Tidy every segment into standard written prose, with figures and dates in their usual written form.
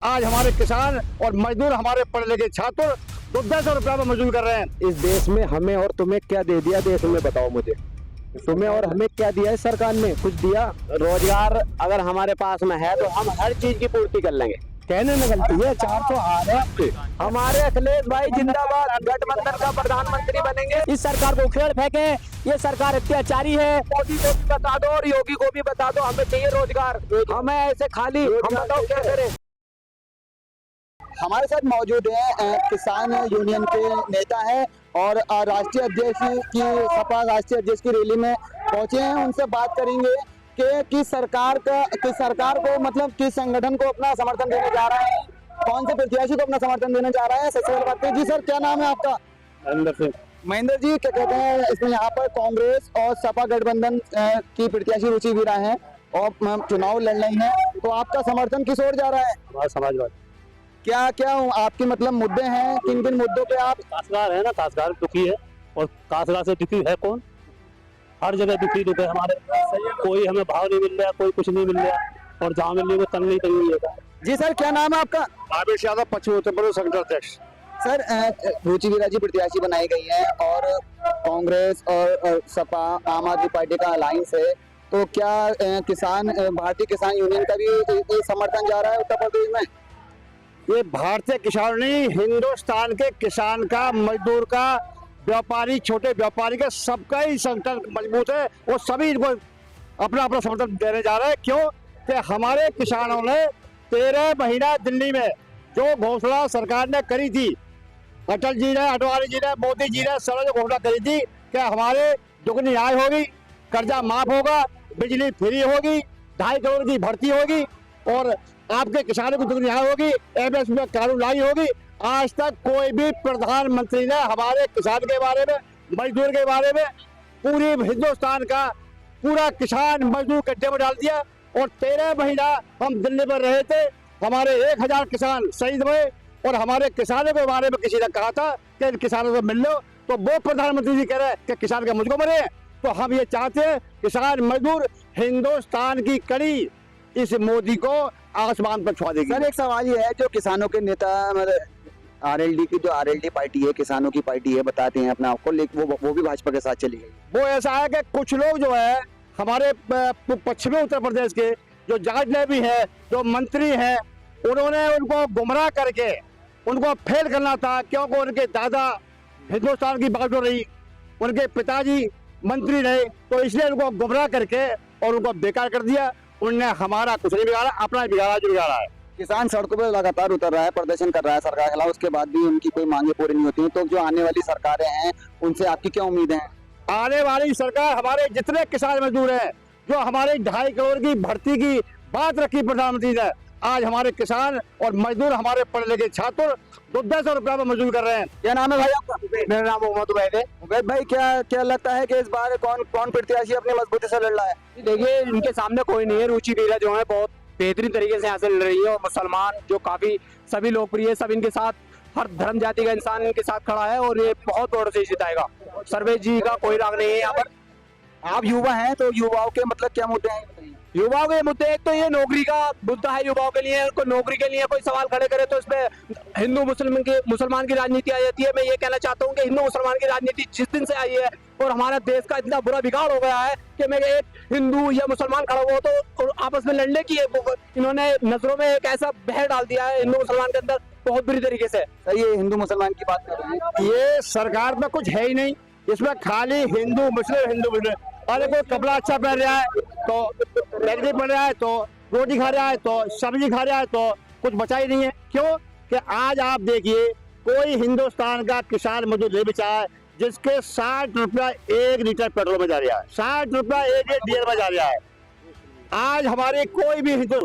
आज हमारे किसान और मजदूर हमारे पढ़े लिखे छात्र 200 रुपया में मजदूर कर रहे हैं। इस देश में हमें और तुम्हें क्या दे दिया देश में, बताओ मुझे। तुम्हें और हमें क्या दिया है सरकार ने? कुछ दिया? रोजगार अगर हमारे पास में है तो हम हर चीज की पूर्ति कर लेंगे। कहने में गलती है, 400 हार है आपके। हमारे अखिलेश भाई जिंदाबाद, गठबंधन का प्रधानमंत्री बनेंगे। इस सरकार को उखेड़ फेंके, ये सरकार अत्याचारी है। मोदी को भी बता दो और योगी को भी बता दो, हमें चाहिए रोजगार। हमें ऐसे खाली हम बताओ क्या करें। हमारे साथ मौजूद है किसान यूनियन के नेता हैं और राष्ट्रीय अध्यक्ष की सपा राष्ट्रीय अध्यक्ष की रैली में पहुंचे हैं। उनसे बात करेंगे कि किस सरकार को मतलब किस संगठन को अपना समर्थन देने जा रहा है, कौन से प्रत्याशी को अपना समर्थन देने जा रहा है। सबसे पहले बात करें जी, सर क्या नाम है आपका? महेंद्र जी, क्या कहते हैं इसमें यहाँ पर कांग्रेस और सपा गठबंधन की प्रत्याशी रुचि वीरा है और चुनाव लड़ रही है, तो आपका समर्थन किस ओर जा रहा है? हमारा समाजवाद। क्या क्या आपके मतलब मुद्दे हैं, किन किन मुद्दों पे आप? काश्तकार है ना, काश्तकार दुखी है और काश्तकार से दुखी है कौन? हर जगह दुखी है हमारे। कोई हमें भाव नहीं मिल रहा, कोई कुछ नहीं मिल रहा और जहाँ मिल रही है वो तंग नहीं तंग है। जी सर क्या नाम है आपका? आवेश यादव, पश्चिमी उत्तर प्रदेश संगठन अध्यक्ष। सर रुचि वीरा जी प्रत्याशी बनाई गई है और कांग्रेस और सपा आम आदमी पार्टी का अलायंस है, तो क्या भारतीय किसान यूनियन का भी समर्थन जा रहा है उत्तर प्रदेश में? ये भारतीय किसान नहीं, हिंदुस्तान के किसान का, मजदूर का, व्यापारी, छोटे व्यापारी का, सबका ही संगठन मजबूत है। वो सभी इनको अपना अपना समर्थन देने जा रहे हैं। क्यों कि हमारे किसानों ने 13 महीना दिल्ली में जो घोषणा सरकार ने करी थी, अटल जी ने, अडवाणी जी ने, मोदी जी ने सब जो घोषणा करी थी कि हमारे दुगनी आय होगी, कर्जा माफ होगा, बिजली फ्री होगी, 2.5 करोड़ की भर्ती होगी और आपके किसानों को दुगनी आय होगी, एमएसपी में कानून लाई होगी। आज तक कोई भी प्रधानमंत्री ने हमारे किसान के बारे में, मजदूर के बारे में, पूरे हिंदुस्तान का पूरा किसान मजदूर गड्ढे में डाल दिया। और 13 महीना हम दिल्ली में रहे थे, हमारे 1000 किसान शहीद हुए और हमारे किसानों के बारे में किसी ने कहा था कि इन किसानों से मिल लो, तो वो प्रधानमंत्री जी कह रहे हैं कि किसान का मुझको मरे। तो हम ये चाहते हैं किसान मजदूर हिंदुस्तान की कड़ी इस मोदी को आसमान पर छुआ देगी। सर एक सवाल ये है, जो किसानों के नेता मतलब आरएलडी की, जो आरएलडी पार्टी है, किसानों की पार्टी है, बताते हैं अपने आप को, लेकिन वो भी भाजपा के साथ चली गई। वो ऐसा है कि कुछ लोग जो है हमारे पश्चिमी उत्तर प्रदेश के जो जज भी है, जो मंत्री हैं, उन्होंने उनको गुमराह करके उनको फेल करना था, क्योंकि उनके दादा हिंदुस्तान की बागडोर रही, उनके पिताजी मंत्री रहे, तो इसलिए उनको गुमराह करके और उनको बेकार कर दिया। उनने हमारा कुछ नहीं बिगाड़ा, अपना बिगाड़ा जो बिगाड़ा है। किसान सड़कों पर लगातार उतर रहा है, प्रदर्शन कर रहा है सरकार के खिलाफ, उसके बाद भी उनकी कोई मांगे पूरी नहीं होती है, तो जो आने वाली सरकारें हैं उनसे आपकी क्या उम्मीद है? आने वाली सरकार हमारे जितने किसान मजदूर हैं, जो हमारे 2.5 करोड़ की भर्ती की बात रखी प्रधानमंत्री ने, आज हमारे किसान और मजदूर हमारे पढ़े लिखे छात्र 200 रुपया में मजदूर कर रहे हैं। क्या नाम है भाई आपका? मेरा नाम मोहम्मद उबैद है। उबैद भाई, क्या लगता है कि इस बार कौन प्रत्याशी अपनी मजबूती से लड़ रहा है? देखिए इनके सामने कोई नहीं है। रुचि वीरा जो है बहुत बेहतरीन तरीके से यहाँ से लड़ रही है और मुसलमान जो काफी सभी लोकप्रिय, सब इनके साथ, हर धर्म जाति का इंसान इनके साथ खड़ा है और ये बहुत वोट से जिताएगा। सर्वेश जी का कोई राग नहीं है यहाँ पर। आप युवा हैं, तो युवाओं के मतलब क्या मुद्दे हैं? युवाओं के मुद्दे, एक तो ये नौकरी का मुद्दा है युवाओं के लिए। उनको नौकरी के लिए कोई सवाल खड़े करे तो इसमें हिंदू मुसलमान की राजनीति आ जाती है। मैं ये कहना चाहता हूँ कि हिंदू मुसलमान की राजनीति जिस दिन से आई है और हमारा देश का इतना बुरा बिगाड़ हो गया है कि मैं एक हिंदू या मुसलमान खड़ा हुआ तो आपस में लड़ने की इन्होंने नजरों में एक ऐसा बहर डाल दिया है हिंदू मुसलमान के अंदर बहुत बुरी तरीके से। सर ये हिंदू मुसलमान की बात कर रहे हैं, ये सरकार में कुछ है ही नहीं, इसमें खाली हिंदू मुस्लिम। अरे कोई कपड़ा अच्छा पहन रहा है तो मैगजी पहन रहा है, तो रोटी खा रहा है, तो सब्जी खा रहा है, तो कुछ बचा ही नहीं है। क्यों कि आज आप देखिए, कोई हिंदुस्तान का किसान मजदूर नहीं बचा है जिसके 60 रुपया 1 लीटर पेट्रोल में जा रहा है, 60 रुपया 1 डीजल में जा रहा है। आज हमारे कोई भी हिंदू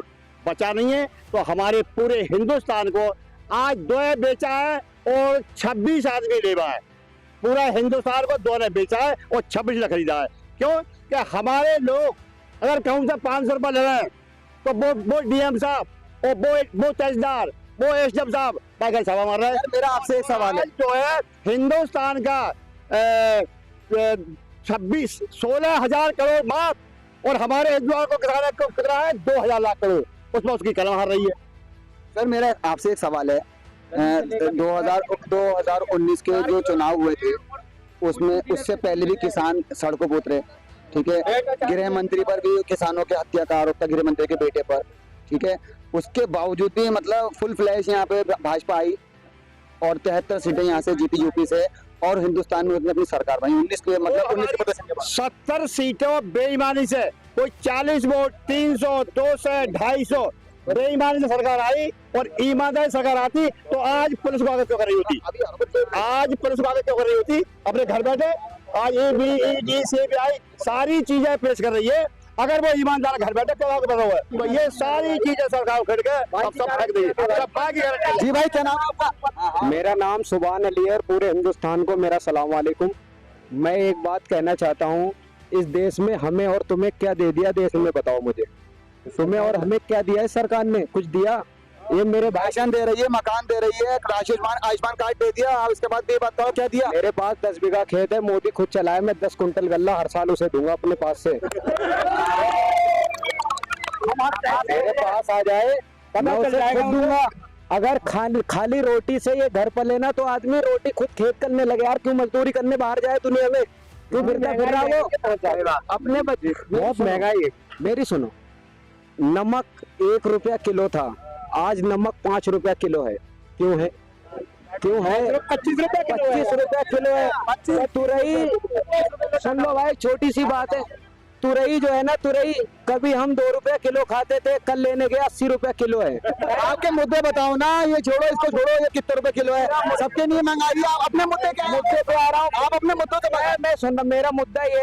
बचा नहीं है, तो हमारे पूरे हिंदुस्तान को आज 2 बेचा है और 26 आदमी लेवा है। पूरा हिंदुस्तान को 2 ने बेचा है और 26 ने खरीदा है। क्यों कि हमारे लोग अगर कहूँ से 500 रुपये ले रहे हैं, तो वो डीएम साहब और वो तहसीलदार, वो एसडीएम साहब क्या छापा मार रहे हैं। मेरा आपसे एक सवाल है, जो है हिंदुस्तान का 16,000 करोड़ माफ और हमारे हिंदुओं को कितना है 2,000 लाख करोड़, उसमें उसकी कलम हार रही है। सर मेरा आपसे एक सवाल है 2019 के जो चुनाव हुए थे उसमें उससे पहले भी किसान सड़कों पर उतरे, ठीक है। गृह मंत्री पर भी किसानों की हत्या का आरोप था, गृह मंत्री के बेटे पर, ठीक है। उसके बावजूद भी मतलब फुल फ्लैश यहाँ पे भाजपा आई और 73 सीटें यहाँ से जीती यूपी से, और हिंदुस्तान में उसने अपनी सरकार बनाई 19 के मतलब 19 के प्रदर्शन के बाद। 70 सीटों बेईमानी से, कोई 40 वोट, 300, 200, 250 बेईमानी से सरकार आई, और ईमानदारी सरकार आती तो आज पुलिस को आगे क्यों कर रही होती? आज पुलिस को आगे क्यों कर रही होती? अपने घर बैठे आज ED, CBI सारी चीजें पेश कर रही है। अगर वो ईमानदार घर बैठे क्यों आगे बढ़ रहा है? तो ये सारी चीजें सरकार उखड़ के अब सब फेंक दी, सब भागी। जी भाई क्या नाम है आपका? मेरा नाम सुभान अली है। पूरे हिंदुस्तान को मेरा सलाम वालेकुम। मैं एक बात कहना चाहता हूँ, इस देश में हमें और तुम्हें क्या दे दिया देश में, बताओ मुझे। तुम्हें और हमें क्या दिया है सरकार ने? कुछ दिया? ये मेरे भाषण दे रही है, मकान दे रही है, आयुष्मान कार्ड दे दिया, अब इसके बाद भी बताओ क्या दिया? मेरे पास 10 बीघा खेत है, मोदी खुद चलाए, मैं 10 कुंटल गल्ला हर साल उसे दूंगा अपने पास से। मेरे पास आ जाए मैं उसे खुद दूंगा। अगर खाली रोटी से ये घर पर लेना तो आदमी रोटी खुद खेत करने लगे यार, क्यों मजदूरी करने बाहर जाए दुनिया में? क्यों फिरता फिर रहा वो अपने बच्चे? बहुत महंगाई है। मेरी सुनो, नमक 1 रुपया किलो था, आज नमक 5 रुपया किलो है। क्यों है? क्यों है? 25 रुपया किलो है। तुरई सुन लो भाई, छोटी सी बात है, तुरई जो है ना, तुरई कभी हम 2 रुपया किलो खाते थे, कल लेने गए 80 रुपया किलो है। आपके मुद्दे बताओ ना, ये छोड़ो इसको छोड़ो, ये कितने रुपए किलो है? सबके लिए महंगाई है, आप अपने मुद्दे क्या मुद्दे पे आ रहा हूँ। आप अपने मुद्दों से मैं सुन, मेरा मुद्दा ये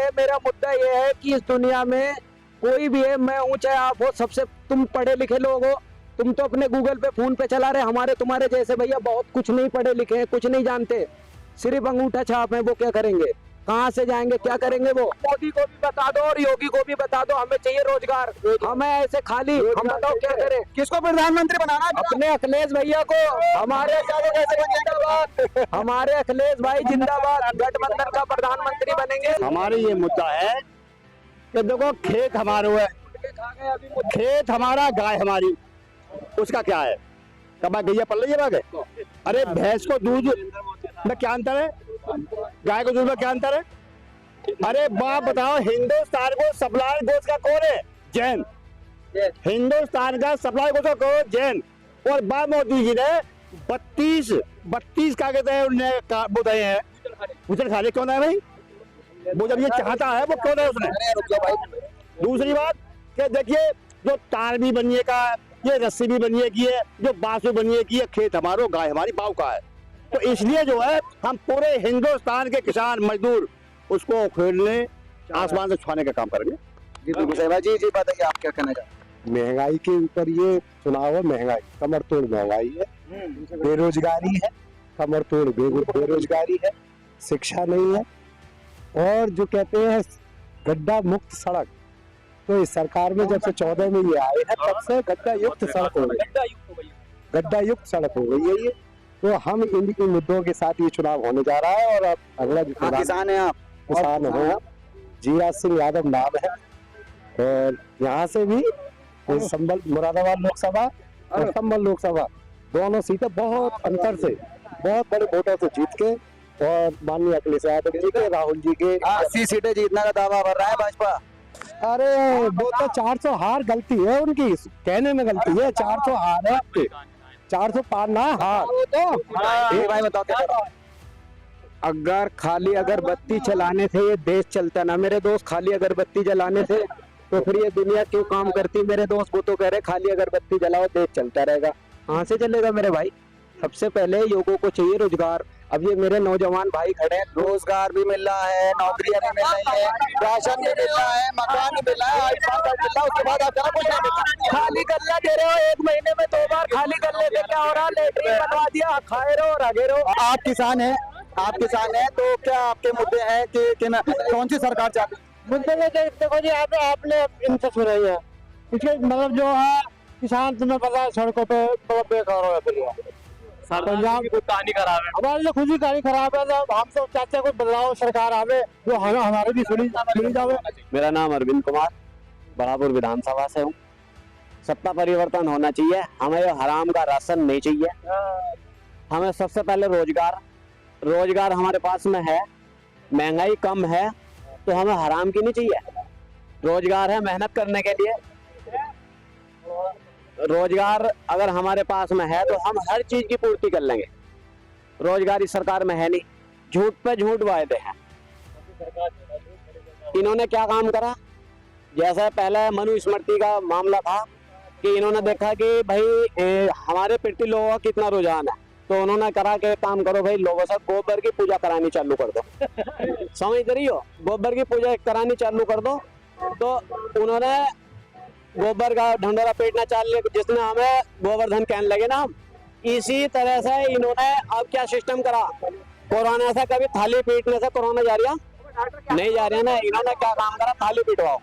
है कि इस दुनिया में कोई भी है, मैं हूँ चाहे आप हो, सबसे तुम पढ़े लिखे लोग हो, तुम तो अपने गूगल पे फोन पे चला रहे, हमारे तुम्हारे जैसे भैया बहुत कुछ नहीं पढ़े लिखे हैं, कुछ नहीं जानते, सिर्फ अंगूठा छाप है। वो क्या करेंगे? कहाँ से जाएंगे? क्या करेंगे? वो मोदी को भी बता दो और योगी को भी बता दो, हमें चाहिए रोजगार। हमें ऐसे खाली, हम बताओ क्या करें? किसको प्रधानमंत्री बनाना? अपने अखिलेश भैया को। हमारे अखिलेश भाई जिंदाबाद, गठबंधन का प्रधानमंत्री बनेंगे। हमारे ये मुद्दा है कि देखो, खेत हमारा है, खेत हमारा, गाय हमारी, उसका क्या है? कब गैया पल रही है? अरे भैंस को दूध में क्या अंतर है? गाय को दूध में क्या अंतर है? अरे बाप बताओ, हिंदुस्तान को सप्लाई गोश्त का कौन है? जैन। हिंदुस्तान का सप्लाई गोश्त का कौन? जैन। और बाप मोदी जी ने 32 क्या कहते हैं उन्हें वो दिए हैं, उछल खाने क्यों है भाई? वो जब ये चाहता है वो क्यों है उसने? दूसरी बात कि देखिए, जो तार भी बनिए का, ये रस्सी भी बनिए की है, जो बांस भी बनिए की है, खेत हमारो, गाय हमारी, बाव का है। तो इसलिए जो है हम पूरे हिंदुस्तान के किसान मजदूर उसको खेलने, आसमान से छुआने का काम करेंगे। जी बिल्कुल सही बात। जी बताइए आप क्या कहना चाहते हैं? महंगाई के ऊपर ये चुनाव है, महंगाई कमर तोड़ महंगाई है, बेरोजगारी है, कमर तोड़ बेरोजगारी है, शिक्षा नहीं है, और जो कहते हैं गड्ढा मुक्त सड़क, तो इस सरकार में जब से 14 में ये आए हैं तब से गड्ढा युक्त सड़क हो गई, गड्ढा युक्त सड़क हो गई है ये। तो हम इन मुद्दों के साथ ये चुनाव होने जा रहा है। और अब अगला जो किसान है आप? किसान हो, जीराज सिंह यादव नाम है, और यहाँ से भी संभल मुरादाबाद लोकसभा और संभल लोकसभा दोनों सीटें बहुत अंतर से, बहुत बड़े वोटों से जीत के, और माननीय अखिलेश यादव जी के, राहुल जी के 80 सीटें जीतने का दावा कर रहा है भाजपा। अरे वो तो 400 हार गलती है उनकी, कहने में गलती है। 400 हार है आपके, 400 पार ना हार। ये भाई बताओ क्या करो? अगर खाली अगरबत्ती चलाने से ये देश चलता ना मेरे दोस्त, खाली अगरबत्ती जलाने से, तो फिर ये दुनिया क्यों काम करती मेरे दोस्त? वो तो कह रहे खाली अगरबत्ती जलाओ देश चलता रहेगा, कहाँ से चलेगा मेरे भाई? सबसे पहले लोगों को चाहिए रोजगार। अब ये मेरे नौजवान भाई खड़े हैं, रोजगार भी मिल रहा है, नौकरियां भी मिल रही है, राशन भी मिल रहा है, मकान भी मिल रहा है, आयुष्मान कार्ड मिल रहा है, उसके बाद आप क्या कुछ नहीं मिलता। खाली गल्ला दे रहे हो, 1 महीने में 2 बार खाली गल्ले से क्या हो रहा? लेटरिन बनवा दिया, खाए रहो और आगे रहो। आप किसान हैं, तो क्या आपके मुद्दे हैं कि कौन सी सरकार चाहती है? मुद्दे में देखो जी, आपने इनसे सुनाई है, इसके मतलब जो है किसान, तुम्हें पता है सड़कों पे मतलब बेकार हो रहा है। पंजाब की कहानी खराब है, हमारी तो खुद ही कहानी खराब है। तो हम तो चाहते हैं कोई बदलाव सरकार आवे, जो हमारे भी सुनी जावे। मेरा नाम अरविंद कुमार, बड़ापुर विधानसभा से हूँ। सत्ता परिवर्तन होना चाहिए। हमें ये हराम का राशन नहीं चाहिए। हमें सबसे पहले रोजगार हमारे पास में है, महंगाई कम है, तो हमें हराम की नहीं चाहिए। रोजगार है मेहनत करने के लिए। रोजगार अगर हमारे पास में है तो हम हर चीज की पूर्ति कर लेंगे। रोजगार इस सरकार में है नहीं, झूठ पे झूठ वायदे हैं। इन्होंने क्या काम करा? जैसे पहले मनुस्मृति का मामला था कि इन्होंने देखा कि भाई हमारे पितृ लोगों का कितना रुझान है, तो उन्होंने करा कि काम करो भाई, लोगों से गोबर की पूजा करानी चालू कर दो। समझ रही हो? गोबर की पूजा करानी चालू कर दो। तो उन्होंने गोबर का ढंडोरा पेटना चाल लिया, जिसने हमें गोवर्धन कहने लगे ना। इसी तरह से इन्होंने अब क्या सिस्टम करा, कोरोना से कभी थाली पीटने से कोरोना जा रहा नहीं जा रहा ना। इन्होंने क्या काम करा, थाली पिटवाओ।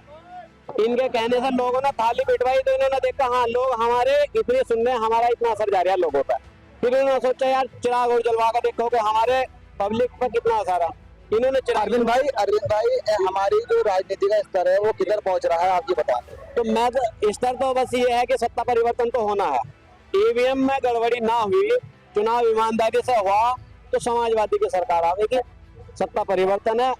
इनके कहने से लोगों ने थाली पिटवाई, तो इन्होंने देखा हाँ लोग हमारे इतने सुन रहे हैं, हमारा इतना असर जा रहा है लोगों पर। फिर इन्होंने सोचा यार चिराग और जलवा कर देखो कि हमारे पब्लिक पर कितना असर है। इन्होंने अरविंद भाई हमारी जो राजनीति का स्तर है वो किधर पहुंच रहा है, आप ये बता दें। तो मैं स्तर तो बस ये है कि सत्ता परिवर्तन तो होना है। ईवीएम में गड़बड़ी ना हुई, चुनाव ईमानदारी से हुआ, तो समाजवादी की सरकार आवेगी। सत्ता परिवर्तन है,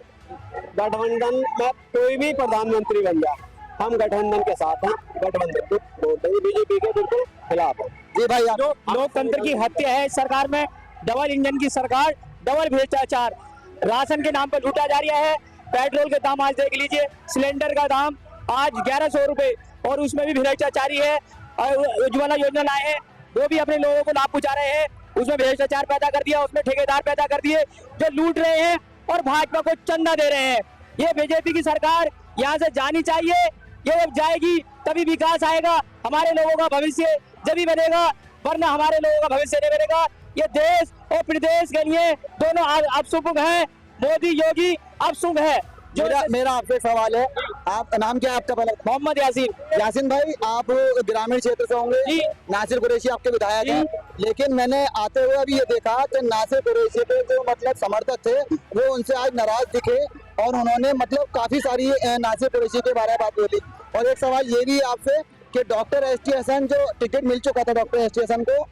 गठबंधन में कोई भी प्रधानमंत्री बन जाए, हम गठबंधन के साथ हैं। गठबंधन को वोट देंगे, बीजेपी के बिल्कुल खिलाफ है। जी भाई, जो लोकतंत्र की हत्या है इस सरकार में, डबल इंजन की सरकार, डबल भ्रष्टाचार, राशन के नाम पर लूटा जा रहा है। पेट्रोल के दाम आज देख लीजिए, सिलेंडर का दाम आज 1100 रुपए, और उसमें भी भ्रष्टाचारी है। और उज्ज्वला योजना लाए हैं, वो भी अपने लोगों को लाभ पहुंचा रहे हैं, उसमें भ्रष्टाचार पैदा कर दिया, उसमें ठेकेदार पैदा कर दिए जो लूट रहे हैं और भाजपा को चंदा दे रहे हैं। ये बीजेपी की सरकार यहाँ से जानी चाहिए। ये जब जाएगी तभी विकास आएगा, हमारे लोगों का भविष्य जब बनेगा, वरना हमारे लोगों का भविष्य नहीं बनेगा। ये देश और प्रदेश के लिए दोनों अब शुभ है, मोदी योगी अब शुभ है। जो मेरा आपसे सवाल है, आप नाम क्या है आपका? पहले मोहम्मद यासीन। यासीन भाई, आप ग्रामीण क्षेत्र से होंगे। जी। नासिर कुरैशी आपके विधायक हैं, लेकिन मैंने आते हुए अभी ये देखा कि नासिर कुरैशी के जो मतलब समर्थक थे वो उनसे आज नाराज दिखे, और उन्होंने मतलब काफी सारी नासिर कुरैशी के बारे में बात बोली। और एक सवाल ये भी आपसे कि डॉक्टर एस.टी. हसन, जो टिकट मिल चुका था डॉक्टर एस.टी. हसन को,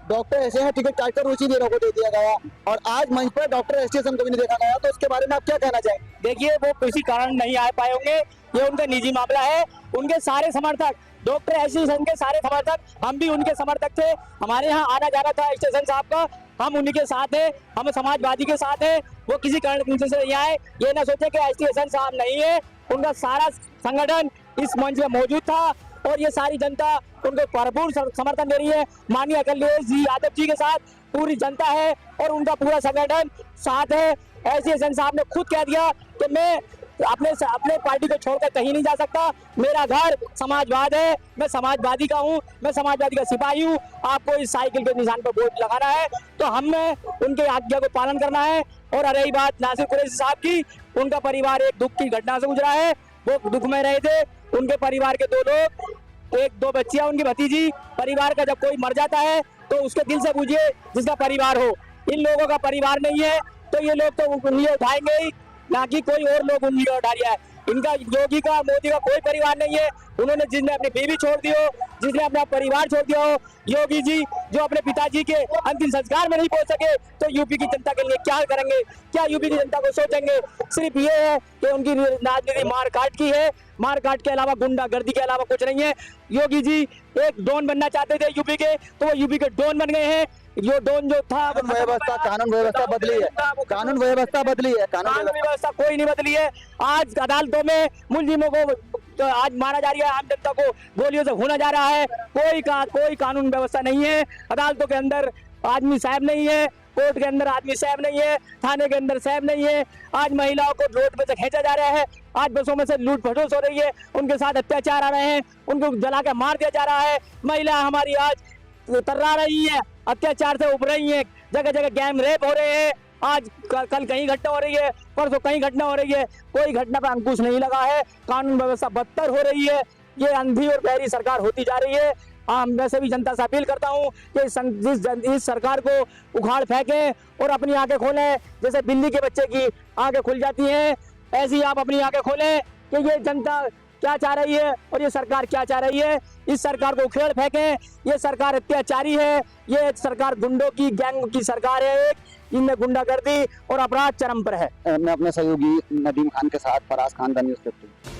डॉक्टर एस.टी. हसन टिकट काटकर रुचि देरों को दे दिया गया, और आज मंच पर डॉक्टर एस.टी. हसन को भी नहीं देखा गया, तो उसके बारे में आप क्या कहना चाहेंगे? देखिए, वो किसी कारण नहीं आ पाए होंगे, ये उनका निजी मामला है। उनके सारे समर्थक, डॉक्टर एस.टी. हसन के सारे समर्थक, हम भी उनके समर्थक थे। हमारे यहाँ आना जाना था स्टेशन साहब का, हम उन्हीं के साथ हैं, हम समाजवादी के साथ हैं। वो किसी कारण से नहीं आए, ये ना सोचे कि एस.टी. हसन साहब नहीं है। उनका सारा संगठन इस मंच में मौजूद था, और ये सारी जनता उनको भरपूर समर्थन दे रही है। माननीय अखिलेश जी यादव जी के साथ पूरी जनता है, और उनका पूरा संगठन साथ है। एस.टी. हसन साहब ने खुद कह दिया कि मैं अपने पार्टी को छोड़कर कहीं नहीं जा सकता, मेरा घर समाजवाद है, मैं समाजवादी का हूँ, मैं समाजवादी का सिपाही हूँ। आपको इस साइकिल के निशान पर वोट लगाना है तो हमें उनके आज्ञा को पालन करना है। और रही बात नासिर कुरैशी साहब की, उनका परिवार एक दुख की घटना से गुजरा है, वो दुख में रहे थे। उनके परिवार के 2 लोग, 1-2 बच्चियां, उनकी भतीजी। परिवार का जब कोई मर जाता है तो उसके दिल से पूछिए जिसका परिवार हो। इन लोगों का परिवार नहीं है, तो ये लोग तो उंगलियां उठाएंगे ही, ना कि कोई और लोग उंगलियां उठा रहा है। इनका योगी का, मोदी का कोई परिवार नहीं है। उन्होंने जिसने अपनी बीवी छोड़ दी हो, जिसने अपना परिवार छोड़ दिया हो, योगी जी जो अपने पिताजी के अंतिम संस्कार में नहीं पहुंच सके, तो यूपी की जनता के लिए क्या करेंगे? क्या यूपी की जनता को सोचेंगे? सिर्फ ये है कि उनकी राजनीति मार काट की है, मार काट के अलावा, गुंडागर्दी के अलावा कुछ नहीं है। योगी जी एक डॉन बनना चाहते थे यूपी के, तो वो यूपी के डॉन बन गए हैं। जो डॉन जो था, कानून व्यवस्था बदली है, कानून व्यवस्था बदली है, कानून व्यवस्था कोई नहीं बदली है। आज अदालतों में मुलजिमों को तो आज मारा जा रहा है, आम जनता को गोलियों से भूना जा रहा है। कोई कानून व्यवस्था नहीं है। अदालतों के अंदर आदमी साहब नहीं है, कोर्ट के अंदर आदमी साहब नहीं है, थाने के अंदर साहब नहीं है। आज महिलाओं को रोड पे से खींचा जा रहा है, आज बसों में से लूट फटोस हो रही है, उनके साथ अत्याचार आ रहे हैं, उनको जला के मार दिया जा रहा है। महिला हमारी आज तर्रा रही है, अत्याचार से उभ रही है, जगह जगह गैंग रेप हो रहे हैं। आज कल कहीं घटना हो रही है, परसों कहीं घटना हो रही है, कोई घटना पर अंकुश नहीं लगा है। कानून व्यवस्था बदतर हो रही है। ये अंधी और बहरी सरकार होती जा रही है। वैसे भी जनता से अपील करता हूँ कि इस सरकार को उखाड़ फेंकें और अपनी आंखें खोलें। जैसे बिल्ली के बच्चे की आंखें खुल जाती हैं, ऐसी आप अपनी आंखें खोलें कि ये जनता क्या चाह रही है और ये सरकार क्या चाह रही है। इस सरकार को उखेड़ फेंकें। ये सरकार अत्याचारी है, ये सरकार गुंडों की गैंग की सरकार है, एक इनमें गुंडागर्दी और अपराध चरम पर है। मैं अपने सहयोगी नदीम खान के साथ फराज खान, द न्यूज़ 15।